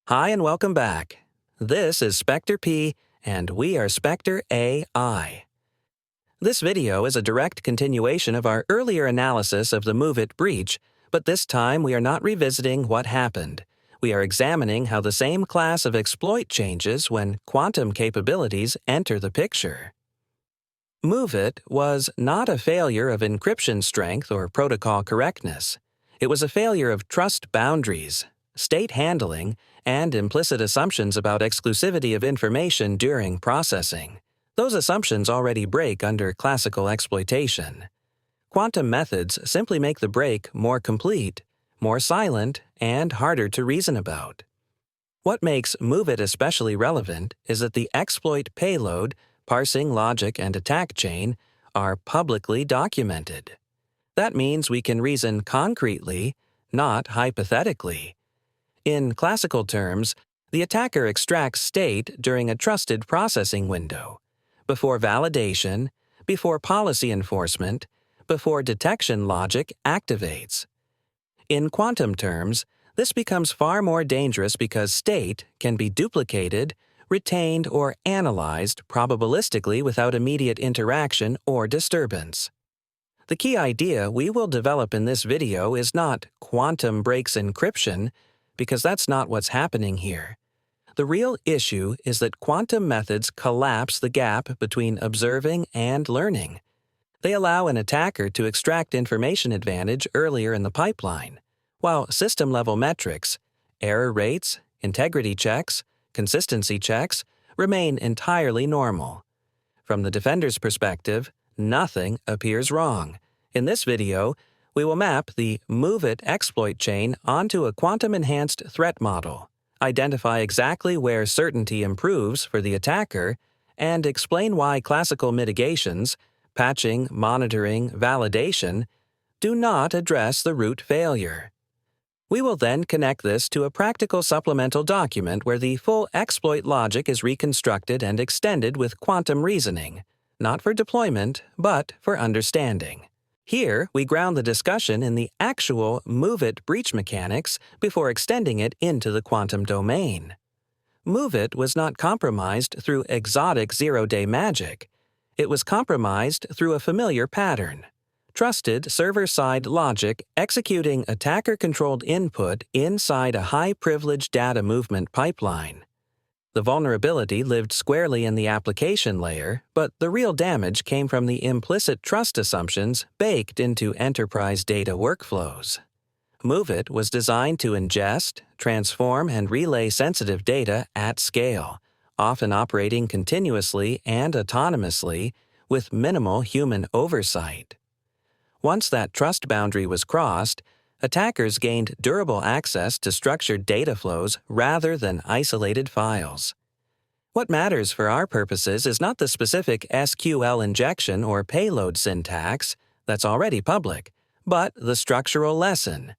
Hi and welcome back. This is Spectre P, and we are Spectre AI. This video is a direct continuation of our earlier analysis of the MOVEit breach, but this time we are not revisiting what happened. We are examining how the same class of exploit changes when quantum capabilities enter the picture. MOVEit was not a failure of encryption strength or protocol correctness. It was a failure of trust boundaries, state handling, and implicit assumptions about exclusivity of information during processing. Those assumptions already break under classical exploitation. Quantum methods simply make the break more complete, more silent, and harder to reason about. What makes MOVEit especially relevant is that the exploit payload, parsing logic, and attack chain are publicly documented. That means we can reason concretely, not hypothetically. In classical terms, the attacker extracts state during a trusted processing window, before validation, before policy enforcement, before detection logic activates. In quantum terms, this becomes far more dangerous because state can be duplicated, retained, or analyzed probabilistically without immediate interaction or disturbance. The key idea we will develop in this video is not quantum breaks encryption, because that's not what's happening here. The real issue is that quantum methods collapse the gap between observing and learning. They allow an attacker to extract information advantage earlier in the pipeline, while system-level metrics, error rates, integrity checks, consistency checks, remain entirely normal. From the defender's perspective, nothing appears wrong. In this video, we will map the MOVEit exploit chain onto a quantum-enhanced threat model, identify exactly where certainty improves for the attacker, and explain why classical mitigations, patching, monitoring, validation, do not address the root failure. We will then connect this to a practical supplemental document where the full exploit logic is reconstructed and extended with quantum reasoning, not for deployment, but for understanding. Here, we ground the discussion in the actual MOVEit breach mechanics before extending it into the quantum domain. MOVEit was not compromised through exotic zero-day magic. It was compromised through a familiar pattern: trusted server-side logic executing attacker-controlled input inside a high-privilege data movement pipeline. The vulnerability lived squarely in the application layer, but the real damage came from the implicit trust assumptions baked into enterprise data workflows. MOVEit was designed to ingest, transform, and relay sensitive data at scale, often operating continuously and autonomously with minimal human oversight. Once that trust boundary was crossed, attackers gained durable access to structured data flows rather than isolated files. What matters for our purposes is not the specific SQL injection or payload syntax that's already public, but the structural lesson.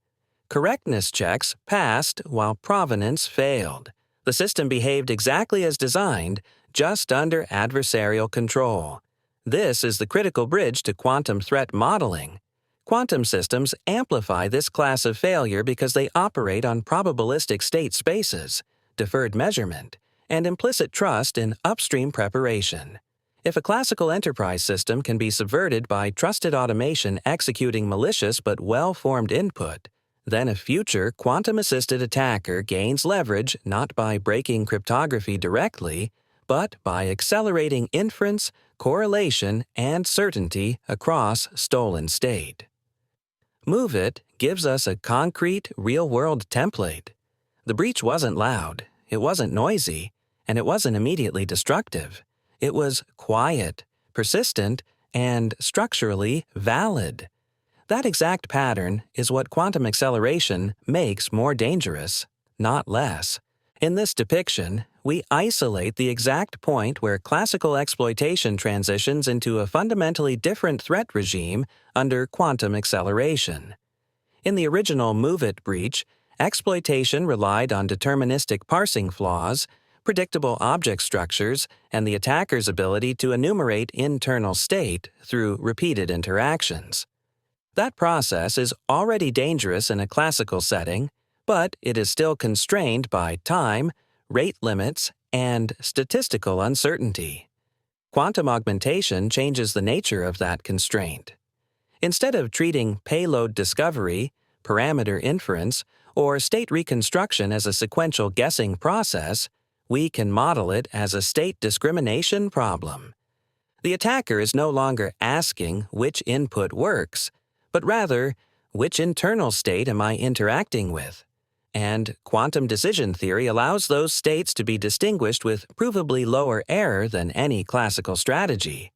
Correctness checks passed while provenance failed. The system behaved exactly as designed, just under adversarial control. This is the critical bridge to quantum threat modeling. Quantum systems amplify this class of failure because they operate on probabilistic state spaces, deferred measurement, and implicit trust in upstream preparation. If a classical enterprise system can be subverted by trusted automation executing malicious but well-formed input, then a future quantum-assisted attacker gains leverage not by breaking cryptography directly, but by accelerating inference, correlation, and certainty across stolen state. MOVEit gives us a concrete, real-world template. The breach wasn't loud, it wasn't noisy, and it wasn't immediately destructive. It was quiet, persistent, and structurally valid. That exact pattern is what quantum acceleration makes more dangerous, not less. In this depiction, we isolate the exact point where classical exploitation transitions into a fundamentally different threat regime under quantum acceleration. In the original MOVEit breach, exploitation relied on deterministic parsing flaws, predictable object structures, and the attacker's ability to enumerate internal state through repeated interactions. That process is already dangerous in a classical setting, but it is still constrained by time, rate limits, and statistical uncertainty. Quantum augmentation changes the nature of that constraint. Instead of treating payload discovery, parameter inference, or state reconstruction as a sequential guessing process, we can model it as a state discrimination problem. The attacker is no longer asking which input works, but rather, which internal state am I interacting with? And quantum decision theory allows those states to be distinguished with provably lower error than any classical strategy.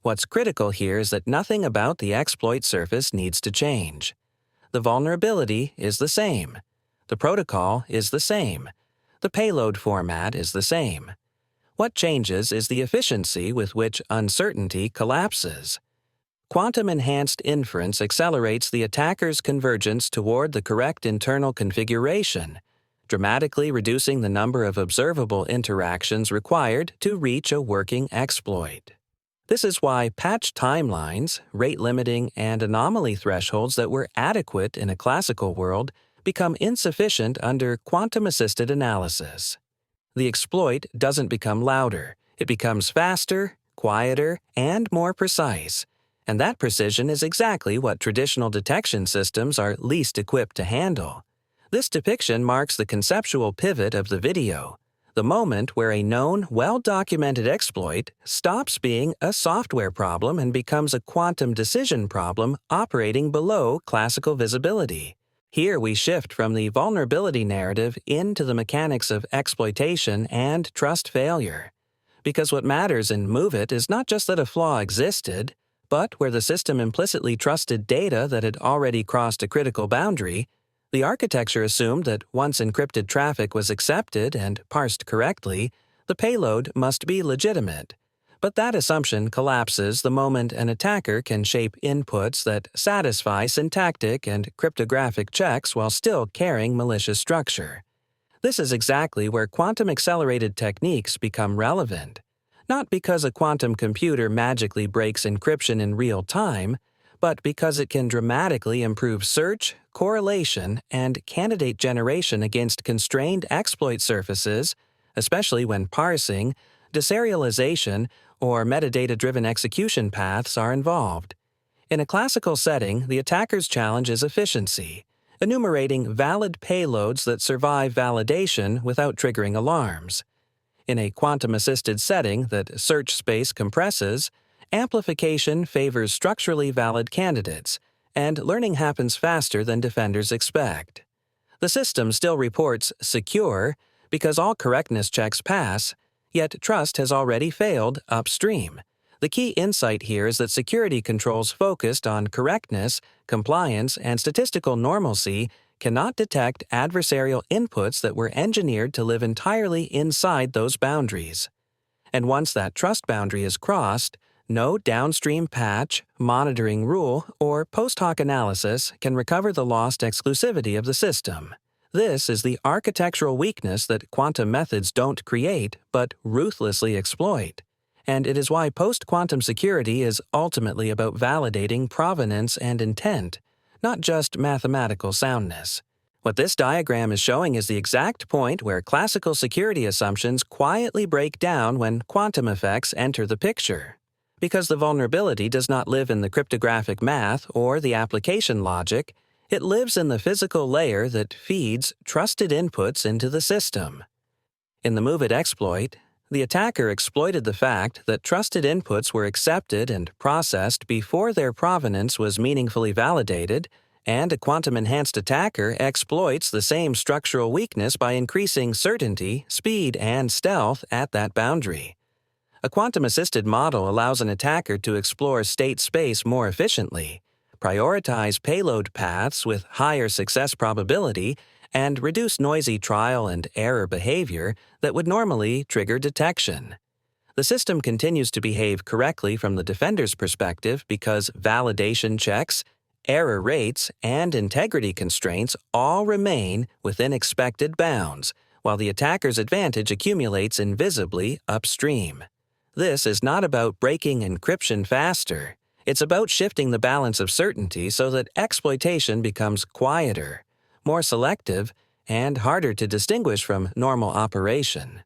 What's critical here is that nothing about the exploit surface needs to change. The vulnerability is the same. The protocol is the same. The payload format is the same. What changes is the efficiency with which uncertainty collapses. Quantum-enhanced inference accelerates the attacker's convergence toward the correct internal configuration, dramatically reducing the number of observable interactions required to reach a working exploit. This is why patch timelines, rate limiting, and anomaly thresholds that were adequate in a classical world become insufficient under quantum-assisted analysis. The exploit doesn't become louder, it becomes faster, quieter, and more precise. And that precision is exactly what traditional detection systems are least equipped to handle. This depiction marks the conceptual pivot of the video, the moment where a known, well-documented exploit stops being a software problem and becomes a quantum decision problem operating below classical visibility. Here we shift from the vulnerability narrative into the mechanics of exploitation and trust failure. Because what matters in MOVEit is not just that a flaw existed, but where the system implicitly trusted data that had already crossed a critical boundary, the architecture assumed that once encrypted traffic was accepted and parsed correctly, the payload must be legitimate. But that assumption collapses the moment an attacker can shape inputs that satisfy syntactic and cryptographic checks while still carrying malicious structure. This is exactly where quantum-accelerated techniques become relevant. Not because a quantum computer magically breaks encryption in real time, but because it can dramatically improve search, correlation, and candidate generation against constrained exploit surfaces, especially when parsing, deserialization, or metadata-driven execution paths are involved. In a classical setting, the attacker's challenge is efficiency, enumerating valid payloads that survive validation without triggering alarms. In a quantum-assisted setting that search space compresses, amplification favors structurally valid candidates, and learning happens faster than defenders expect. The system still reports secure because all correctness checks pass, yet trust has already failed upstream. The key insight here is that security controls focused on correctness, compliance, and statistical normalcy cannot detect adversarial inputs that were engineered to live entirely inside those boundaries. And once that trust boundary is crossed, no downstream patch, monitoring rule, or post-hoc analysis can recover the lost exclusivity of the system. This is the architectural weakness that quantum methods don't create, but ruthlessly exploit. And it is why post-quantum security is ultimately about validating provenance and intent, not just mathematical soundness. What this diagram is showing is the exact point where classical security assumptions quietly break down when quantum effects enter the picture. Because the vulnerability does not live in the cryptographic math or the application logic, it lives in the physical layer that feeds trusted inputs into the system. In the MOVEit exploit, the attacker exploited the fact that trusted inputs were accepted and processed before their provenance was meaningfully validated, and a quantum-enhanced attacker exploits the same structural weakness by increasing certainty, speed, and stealth at that boundary. A quantum-assisted model allows an attacker to explore state space more efficiently, prioritize payload paths with higher success probability, and reduce noisy trial and error behavior that would normally trigger detection. The system continues to behave correctly from the defender's perspective because validation checks, error rates, and integrity constraints all remain within expected bounds, while the attacker's advantage accumulates invisibly upstream. This is not about breaking encryption faster. It's about shifting the balance of certainty so that exploitation becomes quieter, more selective, and harder to distinguish from normal operation.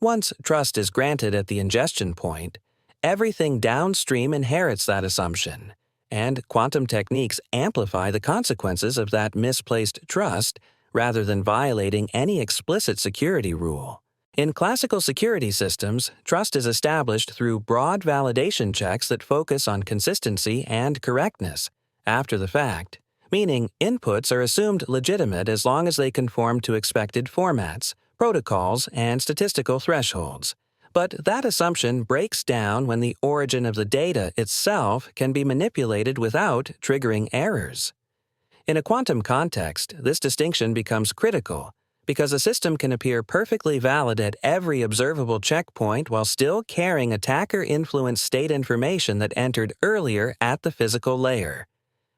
Once trust is granted at the ingestion point, everything downstream inherits that assumption, and quantum techniques amplify the consequences of that misplaced trust rather than violating any explicit security rule. In classical security systems, trust is established through broad validation checks that focus on consistency and correctness after the fact, meaning inputs are assumed legitimate as long as they conform to expected formats, protocols, and statistical thresholds. But that assumption breaks down when the origin of the data itself can be manipulated without triggering errors. In a quantum context, this distinction becomes critical because a system can appear perfectly valid at every observable checkpoint while still carrying attacker-influenced state information that entered earlier at the physical layer.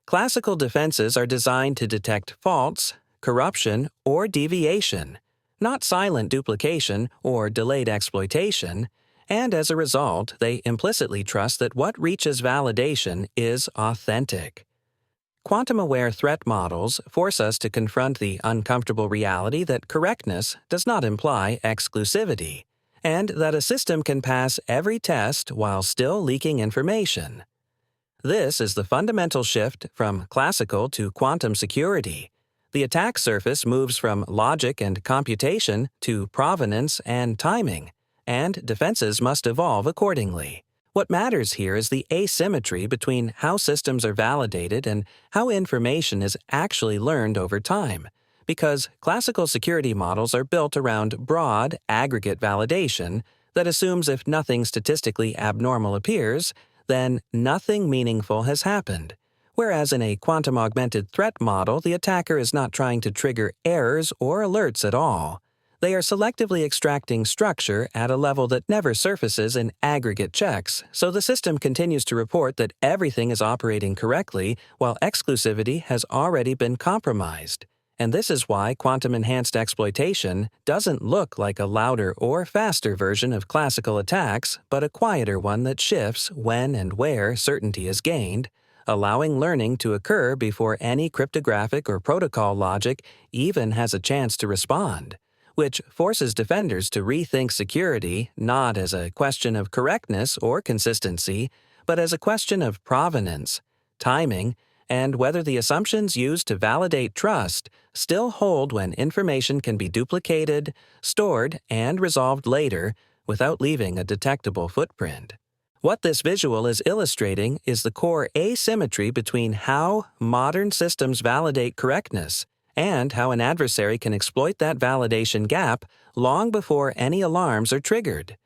Classical defenses are designed to detect faults, corruption, or deviation, not silent duplication or delayed exploitation, and as a result, they implicitly trust that what reaches validation is authentic. Quantum-aware threat models force us to confront the uncomfortable reality that correctness does not imply exclusivity, and that a system can pass every test while still leaking information. This is the fundamental shift from classical to quantum security. The attack surface moves from logic and computation to provenance and timing, and defenses must evolve accordingly. What matters here is the asymmetry between how systems are validated and how information is actually learned over time, because classical security models are built around broad, aggregate validation that assumes if nothing statistically abnormal appears, then nothing meaningful has happened. Whereas in a quantum-augmented threat model, the attacker is not trying to trigger errors or alerts at all. They are selectively extracting structure at a level that never surfaces in aggregate checks, so the system continues to report that everything is operating correctly while exclusivity has already been compromised. And this is why quantum-enhanced exploitation doesn't look like a louder or faster version of classical attacks, but a quieter one that shifts when and where certainty is gained, allowing learning to occur before any cryptographic or protocol logic even has a chance to respond, which forces defenders to rethink security not as a question of correctness or consistency, but as a question of provenance, timing, and whether the assumptions used to validate trust still hold when information can be duplicated, stored, and resolved later without leaving a detectable footprint. What this visual is illustrating is the core asymmetry between how modern systems validate correctness and how an adversary can exploit that validation gap long before any alarms are triggered.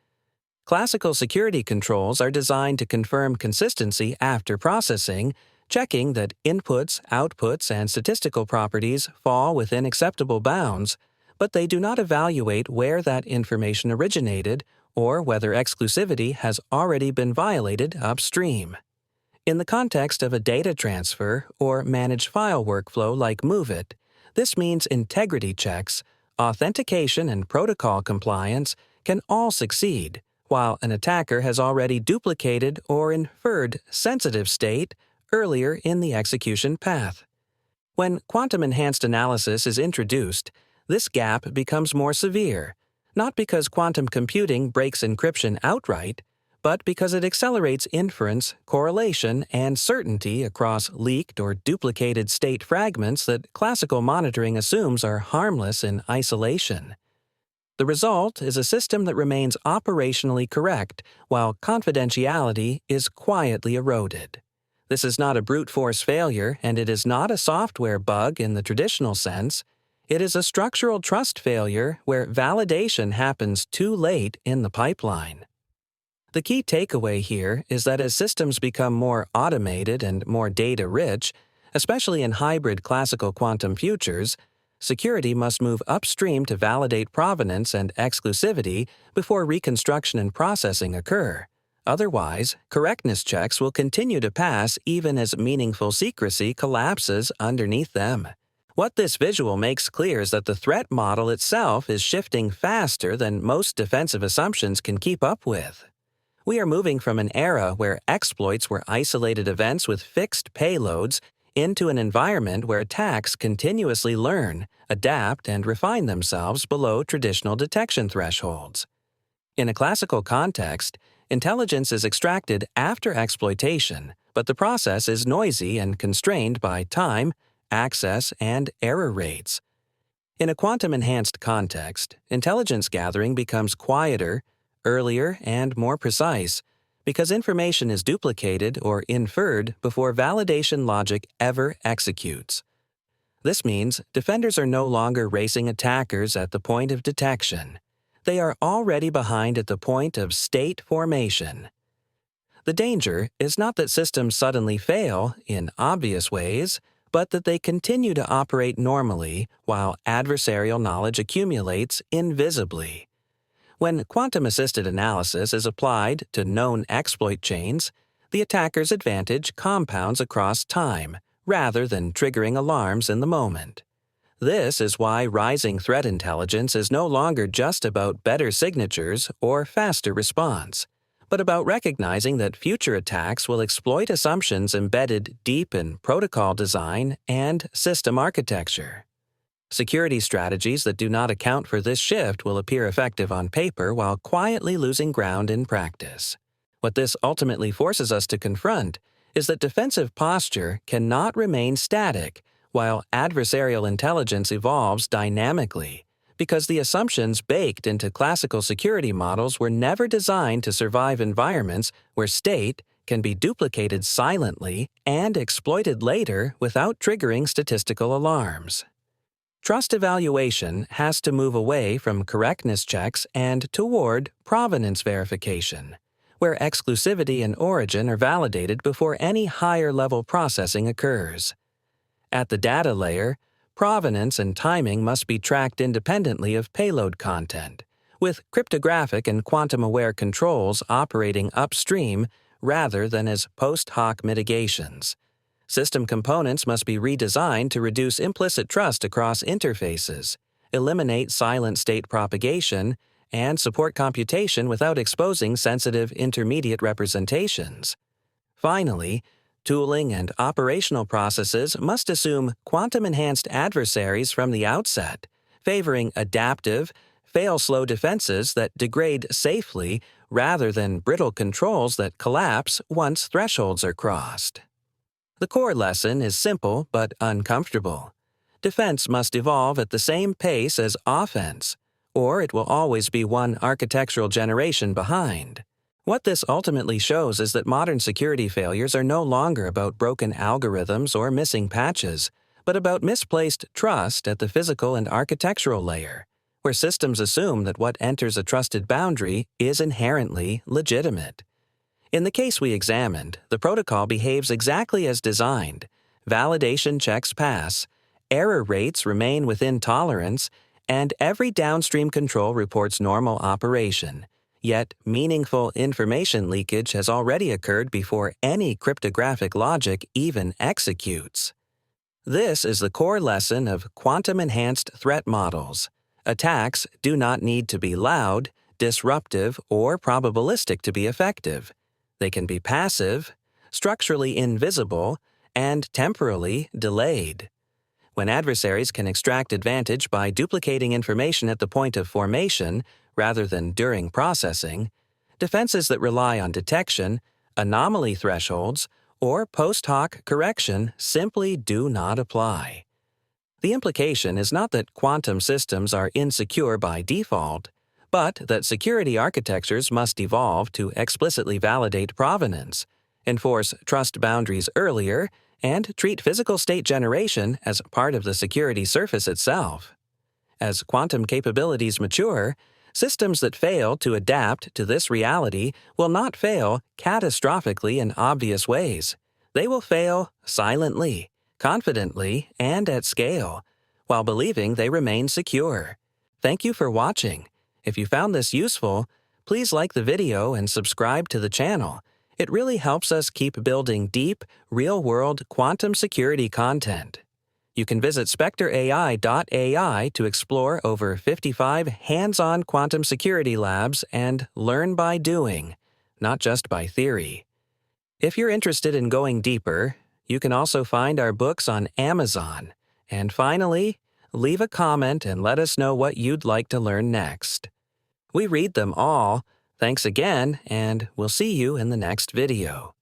Classical security controls are designed to confirm consistency after processing, checking that inputs, outputs, and statistical properties fall within acceptable bounds, but they do not evaluate where that information originated or whether exclusivity has already been violated upstream. In the context of a data transfer or managed file workflow like MOVEit, this means integrity checks, authentication, and protocol compliance can all succeed, while an attacker has already duplicated or inferred sensitive state earlier in the execution path. When quantum-enhanced analysis is introduced, this gap becomes more severe, not because quantum computing breaks encryption outright, but because it accelerates inference, correlation, and certainty across leaked or duplicated state fragments that classical monitoring assumes are harmless in isolation. The result is a system that remains operationally correct while confidentiality is quietly eroded. This is not a brute force failure, and it is not a software bug in the traditional sense. It is a structural trust failure where validation happens too late in the pipeline. The key takeaway here is that as systems become more automated and more data-rich, especially in hybrid classical quantum futures, security must move upstream to validate provenance and exclusivity before reconstruction and processing occur. Otherwise, correctness checks will continue to pass even as meaningful secrecy collapses underneath them. What this visual makes clear is that the threat model itself is shifting faster than most defensive assumptions can keep up with. We are moving from an era where exploits were isolated events with fixed payloads into an environment where attacks continuously learn, adapt, and refine themselves below traditional detection thresholds. In a classical context, intelligence is extracted after exploitation, but the process is noisy and constrained by time, access, and error rates. In a quantum-enhanced context, intelligence gathering becomes quieter, earlier, and more precise, because information is duplicated or inferred before validation logic ever executes. This means defenders are no longer racing attackers at the point of detection. They are already behind at the point of state formation. The danger is not that systems suddenly fail in obvious ways, but that they continue to operate normally while adversarial knowledge accumulates invisibly. When quantum-assisted analysis is applied to known exploit chains, the attacker's advantage compounds across time, rather than triggering alarms in the moment. This is why rising threat intelligence is no longer just about better signatures or faster response, but about recognizing that future attacks will exploit assumptions embedded deep in protocol design and system architecture. Security strategies that do not account for this shift will appear effective on paper while quietly losing ground in practice. What this ultimately forces us to confront is that defensive posture cannot remain static while adversarial intelligence evolves dynamically, because the assumptions baked into classical security models were never designed to survive environments where state can be duplicated silently and exploited later without triggering statistical alarms. Trust evaluation has to move away from correctness checks and toward provenance verification, where exclusivity and origin are validated before any higher-level processing occurs. At the data layer, provenance and timing must be tracked independently of payload content, with cryptographic and quantum-aware controls operating upstream rather than as post-hoc mitigations. System components must be redesigned to reduce implicit trust across interfaces, eliminate silent state propagation, and support computation without exposing sensitive intermediate representations. Finally, tooling and operational processes must assume quantum-enhanced adversaries from the outset, favoring adaptive, fail-slow defenses that degrade safely rather than brittle controls that collapse once thresholds are crossed. The core lesson is simple but uncomfortable. Defense must evolve at the same pace as offense, or it will always be one architectural generation behind. What this ultimately shows is that modern security failures are no longer about broken algorithms or missing patches, but about misplaced trust at the physical and architectural layer, where systems assume that what enters a trusted boundary is inherently legitimate. In the case we examined, the protocol behaves exactly as designed. Validation checks pass, error rates remain within tolerance, and every downstream control reports normal operation. Yet, meaningful information leakage has already occurred before any cryptographic logic even executes. This is the core lesson of quantum-enhanced threat models. Attacks do not need to be loud, disruptive, or probabilistic to be effective. They can be passive, structurally invisible, and temporally delayed. When adversaries can extract advantage by duplicating information at the point of formation rather than during processing, defenses that rely on detection, anomaly thresholds, or post-hoc correction simply do not apply. The implication is not that quantum systems are insecure by default, but that security architectures must evolve to explicitly validate provenance, enforce trust boundaries earlier, and treat physical state generation as part of the security surface itself. As quantum capabilities mature, systems that fail to adapt to this reality will not fail catastrophically in obvious ways. They will fail silently, confidently, and at scale, while believing they remain secure. Thank you for watching. If you found this useful, please like the video and subscribe to the channel. It really helps us keep building deep, real-world quantum security content. You can visit spectreai.ai to explore over 55 hands-on quantum security labs and learn by doing, not just by theory. If you're interested in going deeper, You can also find our books on Amazon. And finally, leave a comment and let us know what you'd like to learn next. We read them all. Thanks again, and we'll see you in the next video.